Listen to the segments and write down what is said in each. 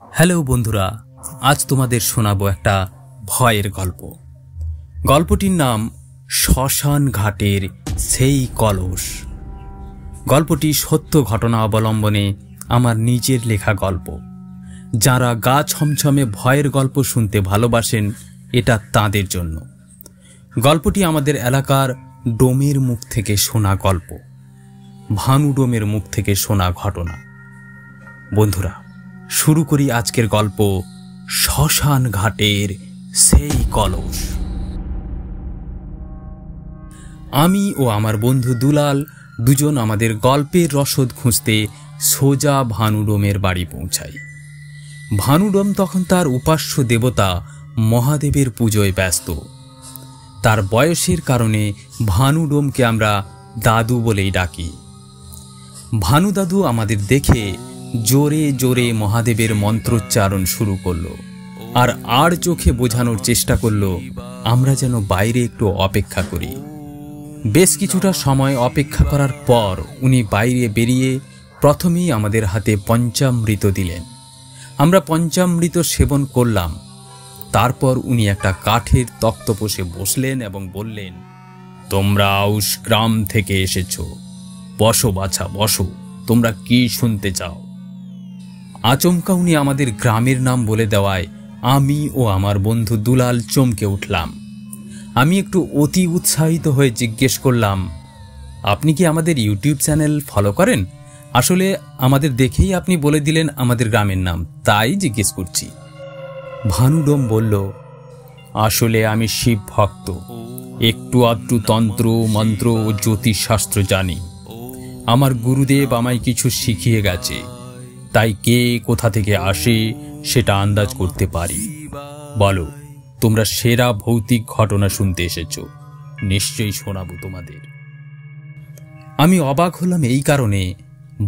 Hello বন্ধুরা, আজ তোমাদের শোনাবো একটা ভয়ের গল্প। গল্পটির নাম শ্মশান ঘাটের সেই কলস। গল্পটি সত্য ঘটনা অবলম্বনে আমার নিজের লেখা গল্প। যারা গা ছমছমে ভয়ের গল্প শুনতে ভালোবাসেন, এটা তাদের জন্য। গল্পটি আমাদের এলাকার ডোমের মুখ থেকে শোনা গল্প, ভানু ডোমের মুখ থেকে শোনা ঘটনা। বন্ধুরা, শুরু করি আজকের গল্প, শ্মশান ঘাটের সেই কলস। আমি ও আমার বন্ধু দুলাল দুজন আমাদের গল্পের রসদ খুঁজতে সোজা ভানুডোমের বাড়ি পৌঁছাই। ভানুডোম তখন তার উপাস্য দেবতা মহাদেবের পুজোয় ব্যস্ত। তার বয়সের কারণে ভানুডোমকে আমরা দাদু বলেই ডাকি। ভানু দাদু আমাদের দেখে জোরে জোরে মহাদেবের মন্ত্রোচ্চারণ শুরু করলো আর চোখে বোঝানোর চেষ্টা করলো আমরা যেন বাইরে একটু অপেক্ষা করি। বেশ কিছুটা সময় অপেক্ষা করার পর উনি বাইরে বেরিয়ে প্রথমেই আমাদের হাতে পঞ্চামৃত দিলেন। আমরা পঞ্চামৃত সেবন করলাম। তারপর উনি একটা কাঠের তক্তপোষে বসলেন এবং বললেন, তোমরা আউশ গ্রাম থেকে এসেছ, বসো বাছা বসো, তোমরা কি শুনতে চাও? আচমকা উনি আমাদের গ্রামের নাম বলে দেওয়ায় আমি ও আমার বন্ধু দুলাল চমকে উঠলাম। আমি একটু অতি উৎসাহিত হয়ে জিজ্ঞেস করলাম, আপনি কি আমাদের ইউটিউব চ্যানেল ফলো করেন? আসলে আমাদের দেখেই আপনি বলে দিলেন আমাদের গ্রামের নাম, তাই জিজ্ঞেস করছি। ভানুডোম বলল, আসলে আমি শিব ভক্ত, একটু আধটু তন্ত্র মন্ত্র ও জ্যোতিষশাস্ত্র জানি। আমার গুরুদেব আমায় কিছু শিখিয়ে গেছে, তাই কে কোথা থেকে আসে সেটা আন্দাজ করতে পারি। বলো, তোমরা সেরা ভৌতিক ঘটনা শুনতে এসেছ, নিশ্চয়ই শোনাবো তোমাদের। আমি অবাক হলাম এই কারণে,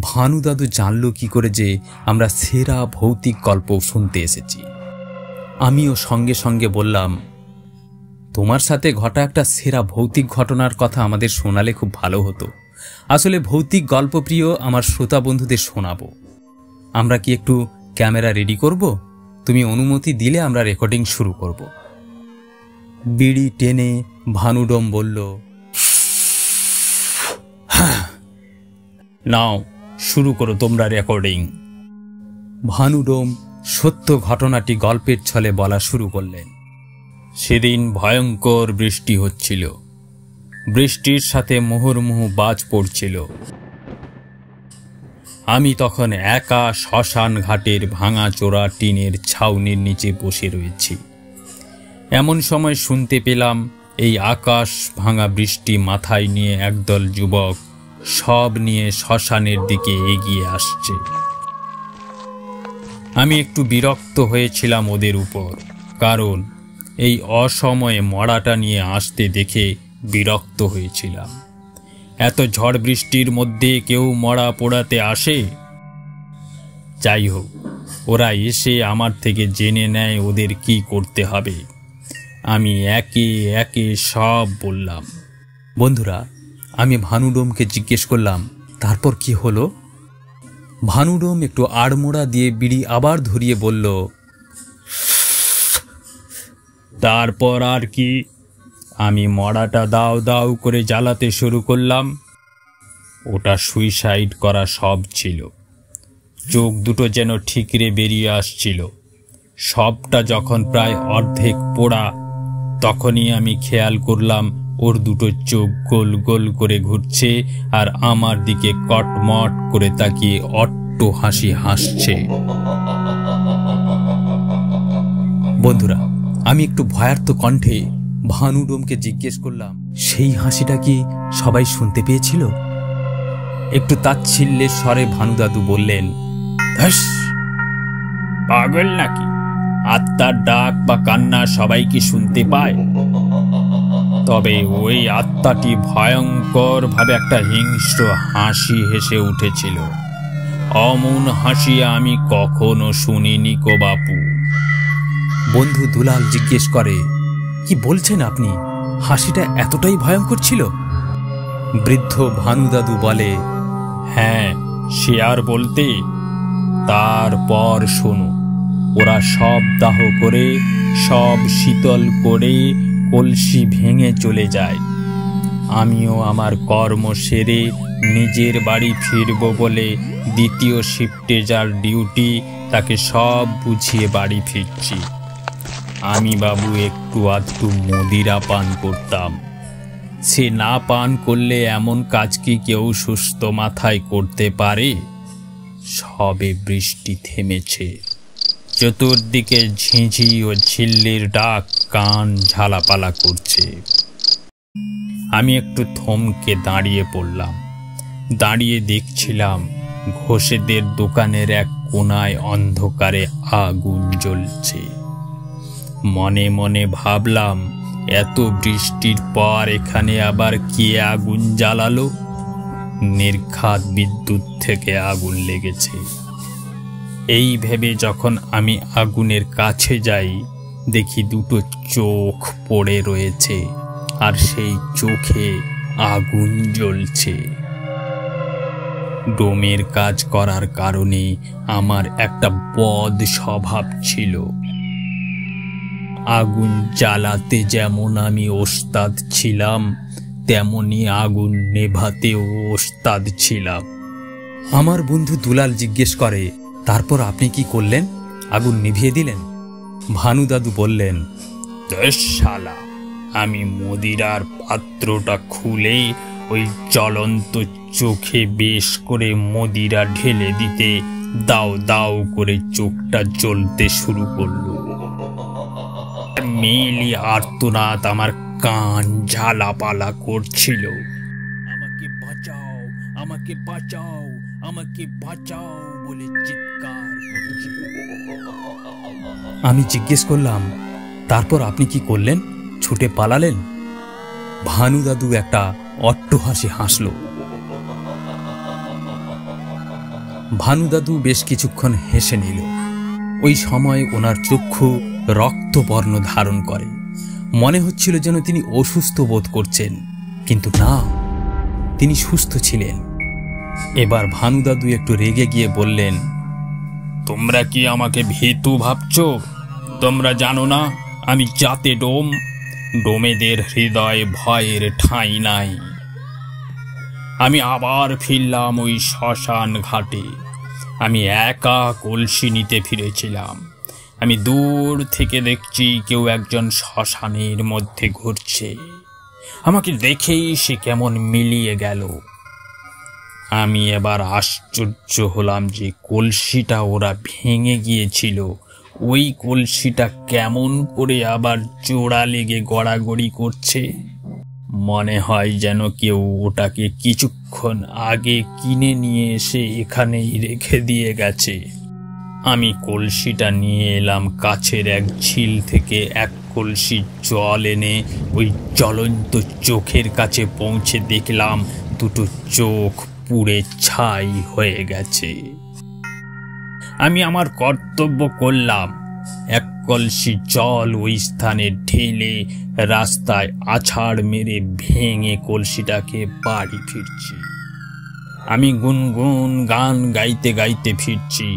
ভানু দাদু জানলো কি করে যে আমরা সেরা ভৌতিক গল্প শুনতে এসেছি। আমিও সঙ্গে সঙ্গে বললাম, তোমার সাথে ঘটা একটা সেরা ভৌতিক ঘটনার কথা আমাদের শোনালে খুব ভালো হতো। আসলে ভৌতিক গল্পপ্রিয় আমার শ্রোতা বন্ধুদের শোনাবো। আমরা কি একটু ক্যামেরা রেডি করব? তুমি অনুমতি দিলে আমরা রেকর্ডিং শুরু করব। বিড়ি টেনে ভানুডোম বলল, নাও শুরু করো তোমরা রেকর্ডিং। ভানুডোম সত্য ঘটনাটি গল্পের ছলে বলা শুরু করলেন। সেদিন ভয়ঙ্কর বৃষ্টি হচ্ছিল। বৃষ্টির সাথে মুহুর্মুহু বাজ পড়ছিল। আমি তখন একা শ্মশান ঘাটের ভাঙা চোরা টিনের ছাউনির নিচে বসে রয়েছি। এমন সময় শুনতে পেলাম এই আকাশ ভাঙা বৃষ্টি মাথায় নিয়ে একদল যুবক সব নিয়ে শ্মশানের দিকে এগিয়ে আসছে। আমি একটু বিরক্ত হয়েছিলাম ওদের উপর, কারণ এই অসময়ে মড়াটা নিয়ে আসতে দেখে বিরক্ত হয়েছিলাম। এত ঝড় বৃষ্টির মধ্যে কেউ মড়া পোড়াতে আসে? যাই হোক, ওরা এসে আমার থেকে জেনে নেয় ওদের কি করতে হবে। আমি একে একে সব বললাম। বন্ধুরা, আমি ভানুডোমকে জিজ্ঞেস করলাম, তারপর কি হলো? ভানুডোম একটু আড়মোড়া দিয়ে বিড়ি আবার ধরিয়ে বলল, তারপর আর কি, আমি মড়াটা দাও দাও করে জ্বালাতে শুরু করলাম। ওটা সুইসাইড করা সব ছিল। চোখ দুটো যেন ঠিকরে বেরিয়ে আসছিল। সবটা যখন প্রায় অর্ধেক পোড়া, তখনই আমি খেয়াল করলাম ওর দুটো চোখ গোল গোল করে ঘুরছে আর আমার দিকে কটমট করে তাকিয়ে অট্ট হাসি হাসছে। বন্ধুরা, আমি একটু ভয়ার্ত কণ্ঠে ভানুডোমকে জিজ্ঞেস করলাম, সেই হাসিটা কি সবাই শুনতে পেয়েছিল? একটু তাচ্ছিল্যের স্বরে ভানুদাদু বললেন, পাগল নাকি? আত্মার ডাক বা কান্না সবাই কি শুনতে পায়? তবে ওই আত্মাটি ভয়ঙ্কর ভাবে একটা হিংস্র হাসি হেসে উঠেছিল। অমন হাসি আমি কখনো শুনিনি কো বাপু। বন্ধু দুলাল জিজ্ঞেস করে, কি বলছেন আপনি? হাসিটা এতটাই ভয়ঙ্কর ছিল? বৃদ্ধ ভানুদাদু বলে, হ্যাঁ সে আর বলতে। তারপর শোনো, ওরা সব দাহ করে, সব শীতল করে কলসি ভেঙে চলে যায়। আমিও আমার কর্ম সেরে নিজের বাড়ি ফিরব বলে দ্বিতীয় শিফটে যার ডিউটি তাকে সব বুঝিয়ে বাড়ি ফিরছি। আমি বাবু একটু আধটু মদিরা পান করতাম। সে না পান করলে এমন কাজ কি কেউ সুস্থ মাথায় করতে পারে? সবে বৃষ্টি থেমেছে, চতুর্দিকে ঝিঁঝি ও ঝিল্লির ডাক কান ঝালাপালা করছে। আমি একটু থমকে দাঁড়িয়ে পড়লাম। দাঁড়িয়ে দেখছিলাম ঘোষেদের দোকানের এক কোনায় অন্ধকারে আগুন জ্বলছে। মনে মনে ভাবলাম, এত বৃষ্টির পর এখানে আবার কে আগুন জ্বালালো? নির্ঘাত বিদ্যুৎ থেকে আগুন লেগেছে। এই ভেবে যখন আমি আগুনের কাছে যাই, দেখি দুটো চোখ পড়ে রয়েছে, আর সেই চোখে আগুন জ্বলছে। ডোমের কাজ করার কারণে আমার একটা বদ স্বভাব ছিল। আগুন জ্বালাতে যেমন আমি ওস্তাদ ছিলাম, তেমনি আগুন নেভাতেও ওস্তাদ ছিলাম। আমার বন্ধু দুলাল জিজ্ঞেস করে, তারপর আপনি কি করলেন? আগুন নিভিয়ে দিলেন? ভানুদাদু বললেন, শালা, আমি মদিরার পাত্রটা খুলে ওই জ্বলন্ত চোখে বেশ করে মদিরা ঢেলে দিতে দাও দাও করে চোখটা জ্বলতে শুরু করলো। মেলি আর্তনাদ আমার কান ঝালাপালা করছিল। আমাকে বাঁচাও, আমাকে বাঁচাও, আমাকে বাঁচাও বলে চিৎকার করছিল। আমি জিজ্ঞেস করলাম, তারপর আপনি কি করলেন? ছুটে পালালেন? ভানুদাদু একটা অট্টহাসি হাসল। ভানুদাদু বেশ কিছুক্ষণ হেসে নিল। ওই সময় ওনার চক্ষু রক্তবর্ণ ধারণ করে। মনে হচ্ছিল যেন তিনি অসুস্থ বোধ করছেন, কিন্তু না, তিনি সুস্থ ছিলেন। এবার ভানুদাদু একটু রেগে গিয়ে বললেন, তোমরা কি আমাকে ভীতু ভাবছ? তোমরা জানো না আমি জাতে ডোম? ডোমেদের হৃদয়ে ভয়ের ঠাঁই নাই। আমি আবার ফিরলাম ওই শ্মশান ঘাটে। আমি একা কলসি নিতে ফিরেছিলাম। আমি দূর থেকে দেখছি কেউ একজন শ্মশানের মধ্যে ঘুরছে। আমাকে দেখেই সে কেমন মিলিয়ে গেল। আমি এবার আশ্চর্য হলাম যে কলসিটা ওরা ভেঙে গিয়েছিল, ওই কলসিটা কেমন করে আবার জোড়া লেগে গড়াগড়ি করছে। মনে হয় যেন কেউ ওটাকে কিছুক্ষণ আগে কিনে নিয়ে এসে এখানেই রেখে দিয়ে গেছে। আমি কলসিটা নিয়ে এলাম কাছের এক ঝিল থেকে। এক কলসি জল এনে ওই জ্বলন্ত চোখের কাছে পৌঁছে দেখলাম দুটো চোখ পুড়ে ছাই হয়ে গেছে। আমি আমার কর্তব্য করলাম। এক কলসি জল ওই স্থানে ঢেলে রাস্তায় আছাড় মেরে ভেঙে কলসিটাকে বাড়ি ফিরছি। আমি গুনগুন গান গাইতে গাইতে ফিরছি।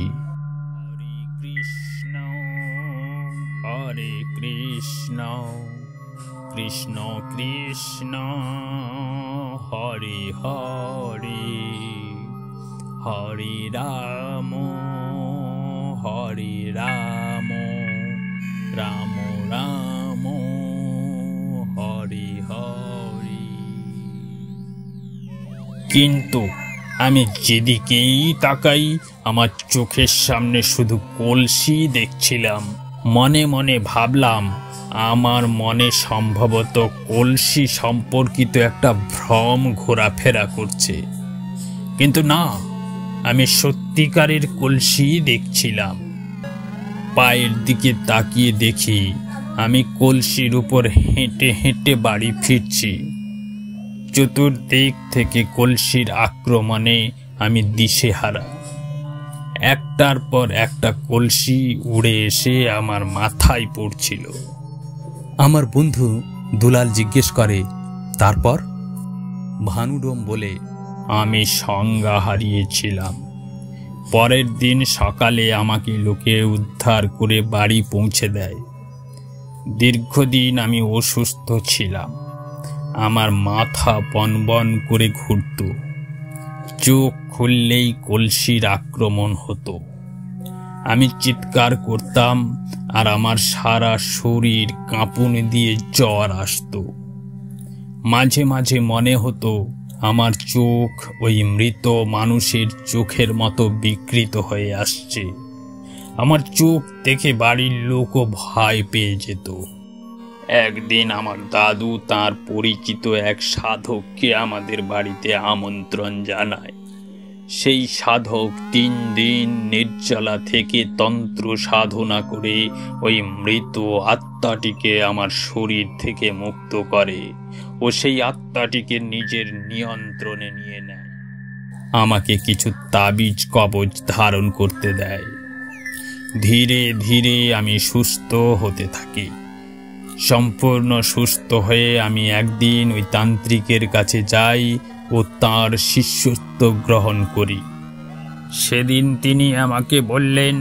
হরে কৃষ্ণ, কৃষ্ণ কৃষ্ণ হরে হরে, হরে রাম, হরে রাম, রাম রাম হরে হরে। কিন্তু আমি যেদিকেই তাকাই আমার চোখের সামনে শুধু কলসি দেখছিলাম। মনে মনে ভাবলাম, আমার মনে সম্ভবত কলসি সম্পর্কিত একটা ভ্রম ঘোরাফেরা করছে। কিন্তু না, আমি সত্যিকারের কলসি দেখছিলাম। পায়ের দিকে তাকিয়ে দেখি আমি কলসির উপর হেঁটে হেঁটে বাড়ি ফিরছি। চতুর্দিক থেকে কলসির আক্রমণে আমি দিশেহারা। একটার পর একটা কলসি উড়ে এসে আমার মাথায় পড়ছিল। আমার বন্ধু দুলাল জিজ্ঞেস করে, তারপর? ভানুডোম বলে, আমি সংজ্ঞা হারিয়েছিলাম। পরের দিন সকালে আমাকে লোকে উদ্ধার করে বাড়ি পৌঁছে দেয়। দীর্ঘদিন আমি অসুস্থ ছিলাম। আমার মাথা বনবন করে ঘুরত, চোখ খুললেই কলসির আক্রমণ হতো। আমি চিৎকার করতাম আর আমার সারা শরীর কাঁপুনি দিয়ে জ্বর আসতো। মাঝে মাঝে মনে হতো আমার চোখ ওই মৃত মানুষের চোখের মতো বিকৃত হয়ে আসছে। আমার চোখ দেখে বাড়ির লোকও ভয় পেয়ে যেত। একদিন আমার দাদু তার পরিচিত এক সাধককে আমাদের বাড়িতে আমন্ত্রণ জানায়। সেই সাধক 3 দিন নির্জলা থেকে তন্ত্র সাধনা করে ওই মৃত আত্মাটিকে আমার শরীর থেকে মুক্ত করে ও সেই আত্মাটিকে নিজের নিয়ন্ত্রণে নিয়ে নেয়। আমাকে কিছু তাবিজ কবচ ধারণ করতে দেয়। ধীরে ধীরে আমি সুস্থ হতে থাকি। সম্পূর্ণ সুস্থ হয়ে আমি একদিন ওই তান্ত্রিকের কাছে যাই ও তার শিষ্যত্ব গ্রহণ করি। সেদিন তিনি আমাকে বললেন,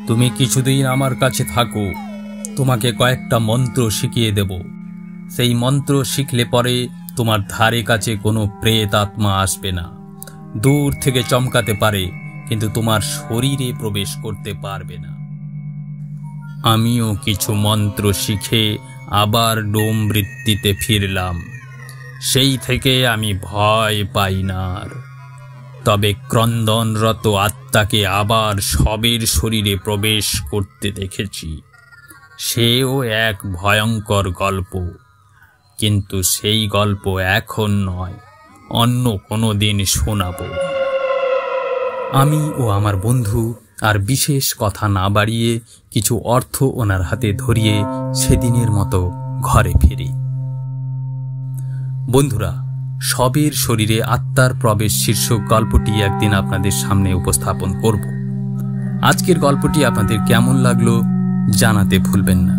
তুমি কিছুদিন আমার কাছে থাকো, তোমাকে কয়েকটা মন্ত্র শিখিয়ে দেব। সেই মন্ত্র শিখলে পরে তোমার ধারে কাছে কোনো প্রেত আত্মা আসবে না। দূর থেকে চমকাতে পারে, কিন্তু তোমার শরীরে প্রবেশ করতে পারবে না। আমিও কিছু মন্ত্র শিখে আবার ডোম বৃত্তিতে ফিরলাম। সেই থেকে আমি ভয় পাই না আর। তবে ক্রন্দনরত আত্মাকে আবার সবের শরীরে প্রবেশ করতে দেখেছি। সেও এক ভয়ঙ্কর গল্প, কিন্তু সেই গল্প এখন নয়, অন্য কোনো দিন শোনাব। আমি ও আমার বন্ধু আর বিশেষ কথা না বাড়িয়ে কিছু অর্থ ওনার হাতে ধরিয়ে সেদিনের মতো ঘরে ফিরি। বন্ধুরা, সবের শরীরে আত্মার প্রবেশ শীর্ষক গল্পটি একদিন আপনাদের সামনে উপস্থাপন করব। আজকের গল্পটি আপনাদের কেমন লাগলো জানাতে ভুলবেন না।